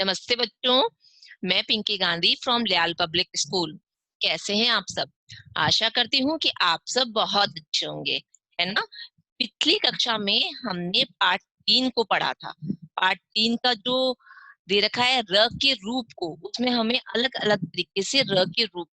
नमस्ते बच्चों, मैं पिंकी गांधी फ्रॉम लियाल पब्लिक स्कूल। कैसे हैं आप सब? आशा करती हूँ कि आप सब बहुत अच्छे होंगे, है ना। पिछली कक्षा में हमने पार्ट 3 को पढ़ा था। पार्ट 3 का जो दे रखा है र के रूप को, उसमें हमें अलग अलग तरीके से र के रूप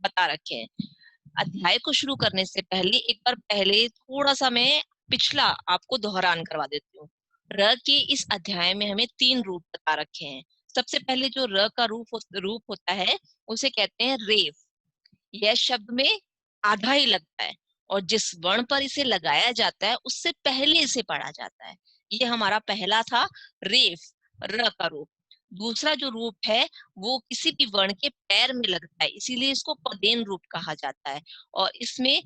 बता रखे हैं। अध्याय को शुरू करने से पहले एक बार पहले थोड़ा सा मैं पिछला आपको दोहरान करवा देती हूँ। र के इस अध्याय में हमें 3 रूप बता रखे हैं। सबसे पहले जो र का रूप होता है उसे कहते हैं रेफ। यह शब्द में आधा ही लगता है और जिस वर्ण पर इसे लगाया जाता है उससे पहले इसे पढ़ा जाता है। ये हमारा पहला था रेफ, र का रूप। दूसरा जो रूप है वो किसी भी वर्ण के पैर में लगता है, इसीलिए इसको पदेन रूप कहा जाता है और इसमें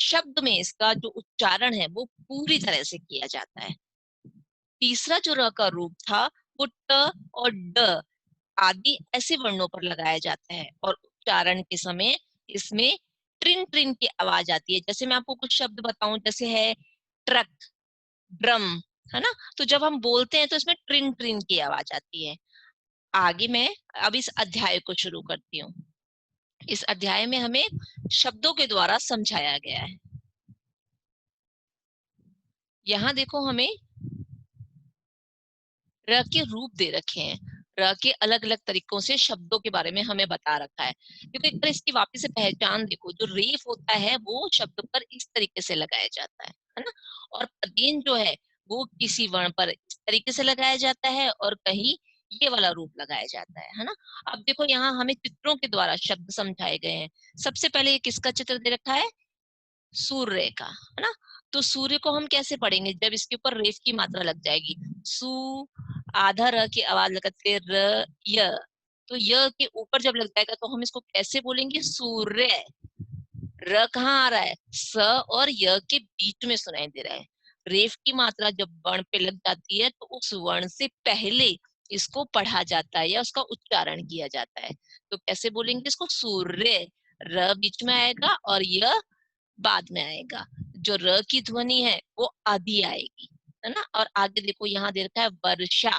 शब्द में इसका जो उच्चारण है वो पूरी तरह से किया जाता है। तीसरा जो र का रूप था वो ट और ड आदि ऐसे वर्णों पर लगाया जाता है और उच्चारण के समय इसमें ट्रिन ट्रिन की आवाज आती है। जैसे मैं आपको कुछ शब्द बताऊं, जैसे है ट्रक, ड्रम, है ना। तो जब हम बोलते हैं तो इसमें ट्रिन ट्रिन की आवाज आती है। आगे मैं अब इस अध्याय को शुरू करती हूँ। इस अध्याय में हमें शब्दों के द्वारा समझाया गया है। यहाँ देखो, हमें र के रूप दे रखे हैं। र के अलग अलग तरीकों से शब्दों के बारे में हमें बता रखा है। क्योंकि अगर इसकी वापस से पहचान देखो, जो रेफ होता है वो शब्द पर इस तरीके से लगाया जाता है ना। और पदेन जो है वो किसी वर्ण पर इस तरीके से लगाया जाता है और कहीं ये वाला रूप लगाया जाता है ना। अब देखो, यहाँ हमें चित्रों के द्वारा शब्द समझाए गए हैं। सबसे पहले किसका चित्र दे रखा है? सूर्य का, है ना। तो सूर्य को हम कैसे पढ़ेंगे? जब इसके ऊपर रेफ की मात्रा लग जाएगी। सु, आधा र की आवाज लगाते र य, तो य के ऊपर जब लग जाएगा तो हम इसको कैसे बोलेंगे? सूर्य। र कहाँ आ रहा है? स और य के बीच में सुनाई दे रहा है। रेफ की मात्रा जब वर्ण पे लग जाती है तो उस वर्ण से पहले इसको पढ़ा जाता है या उसका उच्चारण किया जाता है। तो कैसे बोलेंगे इसको? सूर्य। र बीच में आएगा और य बाद में आएगा। जो र की ध्वनि है वो आधी आएगी, है ना। और आगे देखो, यहाँ दे रखा है वर्षा।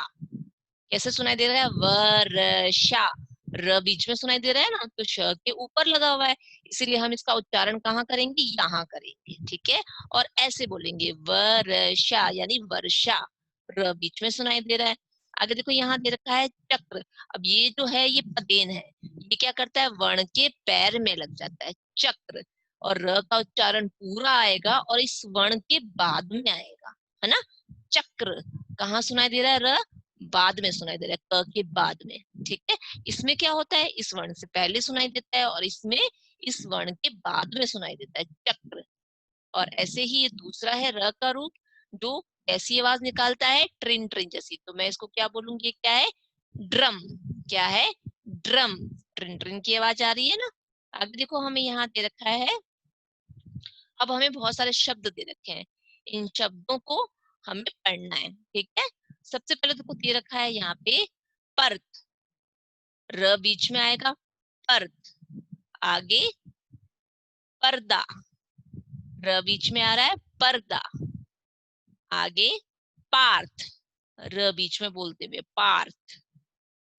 कैसे सुनाई दे रहा है? वर्षा। र बीच में सुनाई दे रहा है ना, तो श के ऊपर लगा हुआ है, इसीलिए हम इसका उच्चारण कहाँ करेंगे? यहाँ करेंगे, ठीक है। और ऐसे बोलेंगे वर्षा यानी वर्षा। र बीच में सुनाई दे रहा है। आगे देखो, यहाँ दे रखा है चक्र। अब ये जो है ये पदेन है, ये क्या करता है? वर्ण के पैर में लग जाता है, चक्र। और र का उच्चारण पूरा आएगा और इस वर्ण के बाद में आएगा, है ना। चक्र कहाँ सुनाई दे रहा है? र बाद में सुनाई दे रहा है, क के बाद में, ठीक है। इसमें क्या होता है? इस वर्ण से पहले सुनाई देता है और इसमें इस वर्ण के बाद में सुनाई देता है, चक्र। और ऐसे ही ये दूसरा है र का रूप, जो ऐसी आवाज निकालता है ट्रिन ट्रिन जैसी। तो मैं इसको क्या बोलूंगी? क्या है? ड्रम। क्या है? ड्रम। ट्रिन ट्रिन की आवाज आ रही है ना। आगे देखो, हमें यहाँ दे रखा है, अब हमें बहुत सारे शब्द दे रखे हैं, इन शब्दों को हमें पढ़ना है, ठीक है। सबसे पहले तो दे रखा है यहाँ पे पर्त। र बीच में आएगा, पर्त। आगे पर्दा। र बीच में आ रहा है, पर्दा। आगे पार्थ। र बीच में बोलते हुए, पार्थ।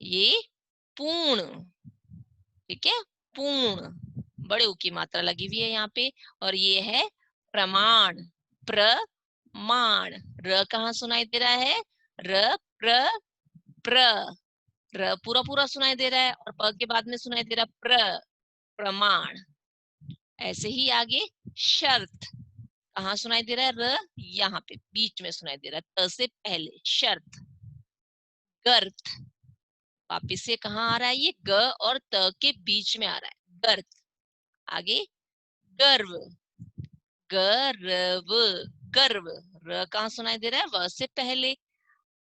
ये पूर्ण, ठीक है। पूर्ण, बड़े ऊ की मात्रा लगी हुई है यहाँ पे। और ये है प्रमाण, प्रमाण। र कहाँ सुनाई दे रहा है? र, प्र, प्र। र पूरा पूरा सुनाई दे रहा है और प के बाद में सुनाई दे रहा है प्र, प्रमाण। ऐसे ही आगे शर्त, कहाँ सुनाई दे रहा है? र यहाँ पे बीच में सुनाई दे रहा है, त से पहले, शर्त। गर्त, वापिस से कहाँ आ रहा है? ये ग और त के बीच में आ रहा है, गर्त। आगे गर्व, गर्व, गर्व। र कहाँ सुनाई दे रहा है? व से पहले।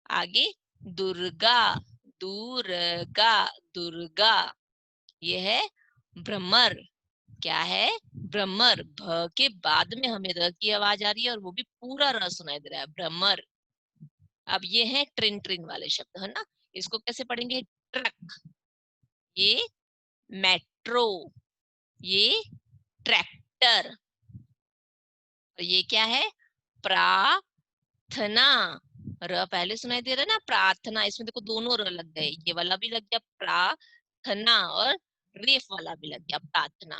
आगे दुर्गा, दुर्गा, दुर्गा। ये है भ्रमर। क्या है? भ्रमर। भ के बाद में हमें र की आवाज आ रही है और वो भी पूरा र सुनाई दे रहा है, भ्रमर। अब ये है ट्रिन ट्रिन वाले शब्द, है ना। इसको कैसे पढ़ेंगे? ट्रक, ये मेट्रो, ये ट्रैक्टर। और ये क्या है? प्रार्थना, र पहले सुनाई दे रहा है ना, प्रार्थना, इसमें देखो दोनों र लग गए, ये वाला भी लग गया प्रार्थना और रेफ वाला भी लग गया प्रार्थना।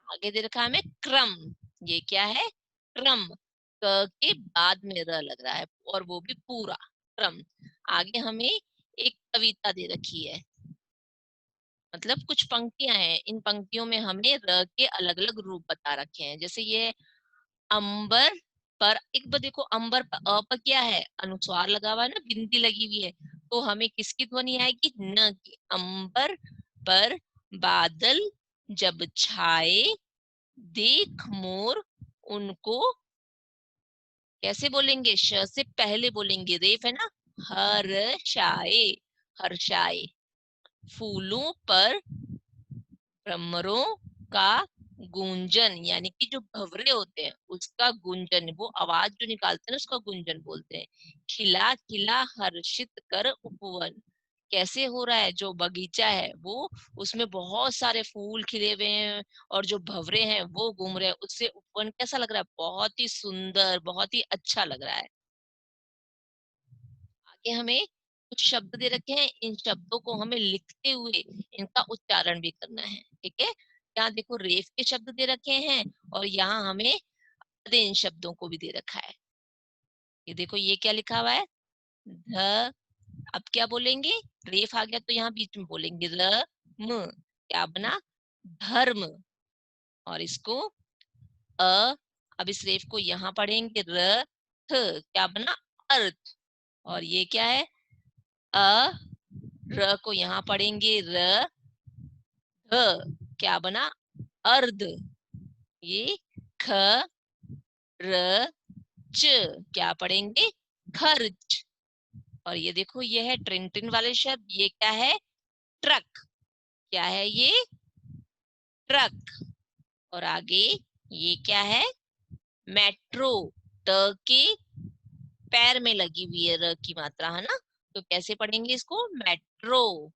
आगे दे रखा है हमें क्रम, ये क्या है, क्रम, क के बाद में र लग रहा है और वो भी पूरा क्रम। आगे हमें एक कविता दे रखी है, मतलब कुछ पंक्तियां हैं, इन पंक्तियों में हमें र के अलग अलग रूप बता रखे हैं। जैसे ये अंबर पर, एक बार देखो अंबर पर अ पर क्या है, अनुस्वार लगा हुआ है ना, बिंदी लगी हुई है, तो हमें किसकी ध्वनि आएगी, न की। अंबर पर बादल जब छाए, देख मोर उनको, कैसे बोलेंगे, श से पहले बोलेंगे, रेफ है ना, हर्षाए, हर्षाए। फूलों पर भ्रमरों का गूंजन, यानी कि जो भंवरे होते हैं उसका गुंजन, वो आवाज जो निकालते हैं ना उसका गुंजन बोलते हैं। खिला खिला हर्षित कर उपवन, कैसे हो रहा है, जो बगीचा है वो, उसमें बहुत सारे फूल खिले हुए हैं और जो भंवरे हैं वो घूम रहे हैं, उससे उपवन कैसा लग रहा है, बहुत ही सुंदर, बहुत ही अच्छा लग रहा है। आगे हमें कुछ शब्द दे रखे हैं, इन शब्दों को हमें लिखते हुए इनका उच्चारण भी करना है, ठीक है। यहाँ देखो रेफ के शब्द दे रखे हैं और यहाँ हमें इन शब्दों को भी दे रखा है। ये देखो ये क्या लिखा हुआ है, ध, अब क्या बोलेंगे, रेफ आ गया तो यहाँ बीच में बोलेंगे र म, क्या बना, धर्म। और इसको अ, अब इस रेफ को यहाँ पढ़ेंगे र थ, क्या बना, अर्थ। और ये क्या है, अ, र को यहाँ पढ़ेंगे र ध, क्या बना, अर्ध। ये ख र च, क्या पढ़ेंगे, खर्च। और ये देखो ये है ट्रिन ट्रिन वाले शब्द, ये क्या है, ट्रक, क्या है ये, ट्रक। और आगे ये क्या है, मेट्रो, त के पैर में लगी हुई है र की मात्रा, है ना, तो कैसे पढ़ेंगे इसको, मेट्रो।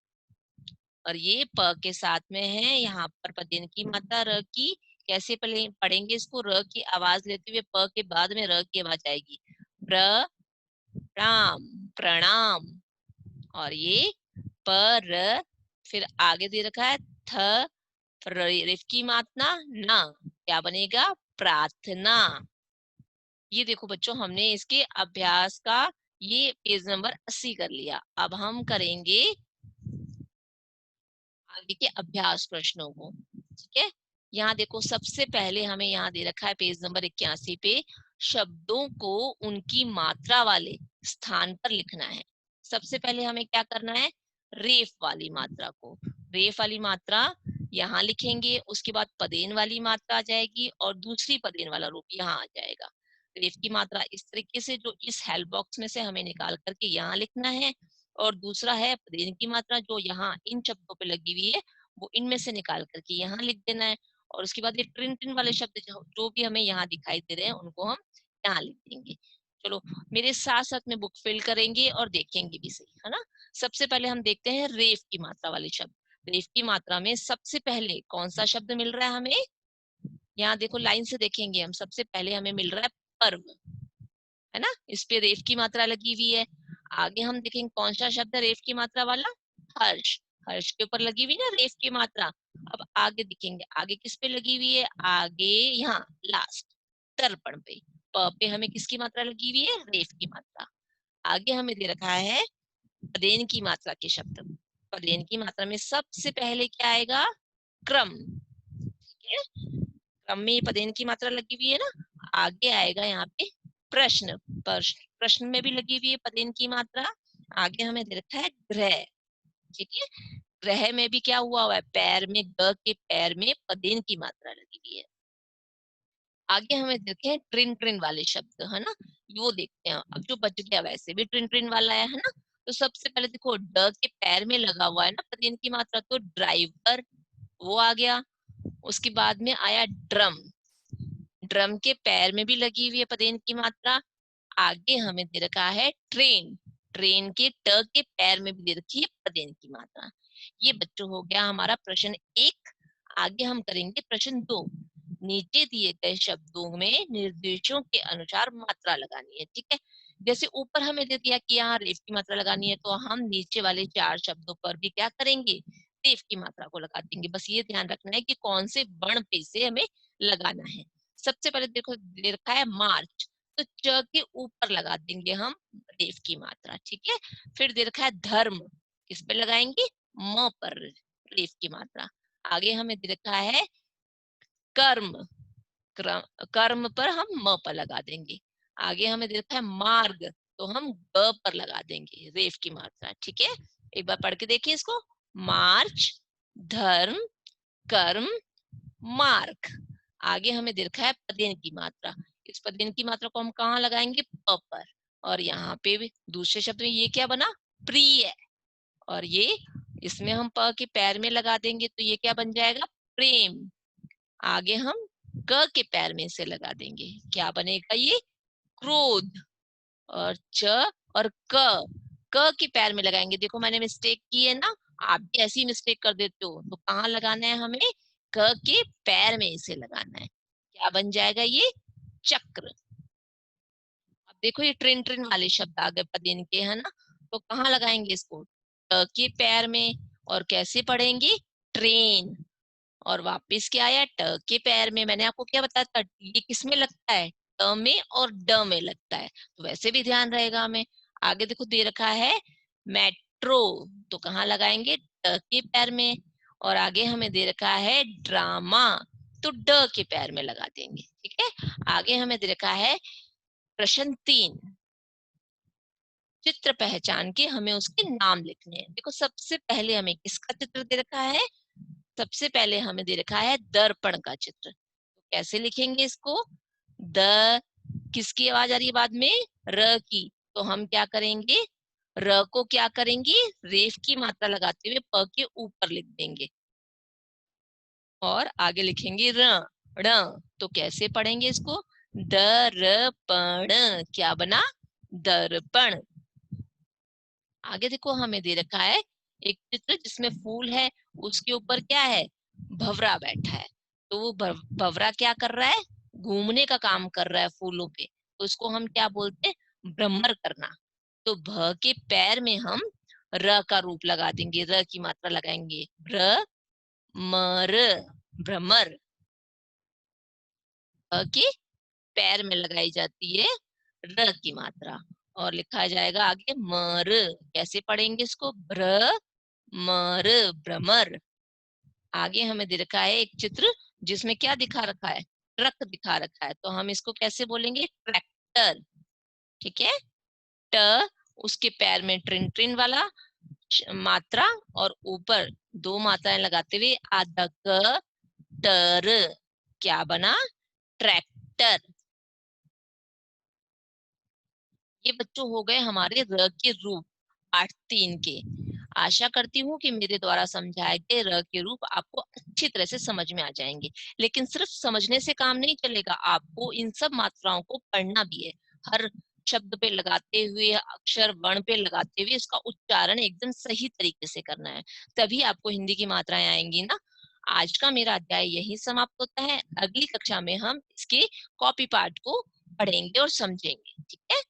और ये प के साथ में है यहाँ पर पदेन की मात्रा र की, कैसे पढ़ेंगे इसको, र की आवाज लेते हुए प के बाद में र की आवाज आएगी, प्रणाम, प्रणाम। और ये पर, फिर आगे दे रखा है थ, रिफ की मात्रा ना, क्या बनेगा, प्रार्थना। ये देखो बच्चों हमने इसके अभ्यास का ये पेज नंबर 80 कर लिया। अब हम करेंगे आगे के अभ्यास प्रश्नों को, ठीक है। यहाँ देखो सबसे पहले हमें यहाँ दे रखा है पेज नंबर 81 पे, शब्दों को उनकी मात्रा वाले स्थान पर लिखना है। सबसे पहले हमें क्या करना है, रेफ वाली मात्रा को, रेफ वाली मात्रा यहाँ लिखेंगे, उसके बाद पदेन वाली मात्रा आ जाएगी और दूसरी पदेन वाला रूप यहाँ आ जाएगा। रेफ की मात्रा इस तरीके से, जो इस हेल्प बॉक्स में से हमें निकाल करके यहाँ लिखना है, और दूसरा है पदेन की मात्रा जो यहाँ इन शब्दों पे लगी हुई है, वो इनमें से निकाल करके यहाँ लिख देना है। और उसके बाद ये ट्रिन ट्रिन वाले शब्द जो भी हमें यहाँ दिखाई दे रहे हैं उनको हम यहाँ लिख देंगे। चलो मेरे साथ साथ में बुक फिल करेंगे और देखेंगे भी सही, है ना। सबसे पहले हम देखते हैं रेफ की मात्रा वाले शब्द। रेफ की मात्रा में सबसे पहले कौन सा शब्द मिल रहा है हमें, यहाँ देखो लाइन से देखेंगे हम, सबसे पहले हमें मिल रहा है पर्व, है ना, इस पे रेफ की मात्रा लगी हुई है। आगे हम देखेंगे कौन सा शब्द है रेफ की मात्रा वाला, हर्ष, हर्ष के ऊपर लगी हुई ना रेफ की मात्रा। अब आगे देखेंगे आगे किस पे लगी हुई है, आगे यहाँ लास्ट तर्पण पे, प पे हमें किसकी मात्रा लगी हुई है, रेफ की मात्रा। आगे हमें दे रखा है पदेन की मात्रा के शब्द। पदेन की मात्रा में सबसे पहले क्या आएगा, क्रम, ठीक है, क्रम में पदेन की मात्रा लगी हुई है ना। आगे आएगा यहाँ पे प्रश्न, प्रश्न में भी लगी हुई है पदेन की मात्रा। आगे हमें दे रखा है ग्रह, ठीक है, ग्रह में भी क्या हुआ है, पैर में, ग के पैर में पदेन की मात्रा लगी हुई है। आगे हमें देखे हैं ट्रिन ट्रिन वाले शब्द, है ना, वो देखते हैं। अब जो बच गया वैसे भी ट्रिन ट्रिन वाला है ना। तो सबसे पहले देखो ड के पैर में लगा हुआ है ना पदेन की मात्रा, तो ड्राइवर, वो आ गया। उसके बाद में आया ड्रम, ड्रम के पैर में भी लगी हुई है पदेन की मात्रा। आगे हमें दे रखा है ट्रेन, ट्रेन के ट के पैर में भी दे रखी है पदेन की मात्रा। ये बच्चों हो गया हमारा प्रश्न 1। आगे हम करेंगे प्रश्न 2। नीचे दिए गए शब्दों में निर्देशों के अनुसार मात्रा लगानी है, ठीक है। जैसे ऊपर हमें दे दिया कि यहाँ रेफ की मात्रा लगानी है, तो हम नीचे वाले 4 शब्दों पर भी क्या करेंगे, रेफ की मात्रा को लगा देंगे। बस ये ध्यान रखना है कि कौन से वर्ण पे से हमें लगाना है। सबसे पहले देखो दे रखा है मार्च, तो च के ऊपर लगा देंगे हम रेफ की मात्रा, ठीक है। फिर दे रखा है धर्म, किस पे लगाएंगे, म पर रेफ की मात्रा। आगे हमें दे रखा है कर्म, कर्म पर हम म पर लगा देंगे। आगे हमें दे रखा है मार्ग, तो हम ग पर लगा देंगे रेफ की मात्रा, ठीक है। एक बार पढ़ के देखिए इसको, मार्च, धर्म, कर्म, मार्ग। आगे हमें दे रखा है पदेन की मात्रा, इस पदेन की मात्रा को हम कहाँ लगाएंगे, प पर। और यहाँ पे भी दूसरे शब्द में ये क्या बना, प्रिय, और ये इसमें हम प के पैर में लगा देंगे तो ये क्या बन जाएगा, प्रेम। आगे हम क के पैर में से लगा देंगे, क्या बनेगा ये, क्रोध। और च और क के पैर में लगाएंगे, देखो मैंने मिस्टेक की है ना, आप भी ऐसी मिस्टेक कर देते हो, तो कहाँ लगाना है हमें, क के पैर में इसे लगाना है, क्या बन जाएगा ये, चक्र। अब देखो ये ट्रेन ट्रेन वाले शब्द आ गए पदेन के, है ना, तो कहाँ लगाएंगे इसको, ट के पैर में, और कैसे पढ़ेंगे, ट्रेन। और वापस क्या आया, ट के पैर में। मैंने आपको क्या बताया था, ये किस में लगता है, ट में और ड में लगता है, तो वैसे भी ध्यान रहेगा हमें। आगे देखो दे रखा है मेट्रो, तो कहाँ लगाएंगे, ट के पैर में। और आगे हमें दे रखा है ड्रामा, तो ड के पैर में लगा देंगे, ठीक है। आगे हमें दे रखा है प्रश्न 3, चित्र पहचान के हमें उसके नाम लिखने हैं। देखो सबसे पहले हमें किसका चित्र दे रखा है, सबसे पहले हमें दे रखा है दर्पण का चित्र, तो कैसे लिखेंगे इसको, द किसकी आवाज आ रही है बाद में, र की, तो हम क्या करेंगे, र को क्या करेंगे, रेफ की मात्रा लगाते हुए प के ऊपर लिख देंगे, और आगे लिखेंगे र, ण, तो कैसे पढ़ेंगे इसको, दर्पण, क्या बना, दर्पण। आगे देखो हमें दे रखा है एक चित्र जिसमें फूल है, उसके ऊपर क्या है, भवरा बैठा है, तो वो भवरा क्या कर रहा है, घूमने का काम कर रहा है फूलों पे, तो उसको हम क्या बोलते हैं, भ्रमर करना। तो भ के पैर में हम र का रूप लगा देंगे, र की मात्रा लगाएंगे, भ्र मर, भ्रमर। के पैर में लगाई जाती है र की मात्रा, और लिखा जाएगा आगे मर, कैसे पढ़ेंगे इसको, भ्र मर, भ्रमर। आगे हमें दे रखा है एक चित्र जिसमें क्या दिखा रखा है, ट्रक दिखा रखा है, तो हम इसको कैसे बोलेंगे, ट्रैक्टर, ठीक है। ट उसके पैर में ट्रिन ट्रिन वाला मात्रा, और ऊपर दो मात्राएं लगाते हुए आधा क, टर, क्या बना, ट्रैक्टर। ये बच्चों हो गए हमारे र के रूप पाठ 3 के। आशा करती हूँ कि मेरे द्वारा समझाए गए र के रूप आपको अच्छी तरह से समझ में आ जाएंगे, लेकिन सिर्फ समझने से काम नहीं चलेगा, आपको इन सब मात्राओं को पढ़ना भी है। हर शब्द पे लगाते हुए, अक्षर वर्ण पे लगाते हुए इसका उच्चारण एकदम सही तरीके से करना है, तभी आपको हिंदी की मात्राएं आएंगी ना। आज का मेरा अध्याय यही समाप्त होता है, अगली कक्षा में हम इसके कॉपी पार्ट को पढ़ेंगे और समझेंगे, ठीक है।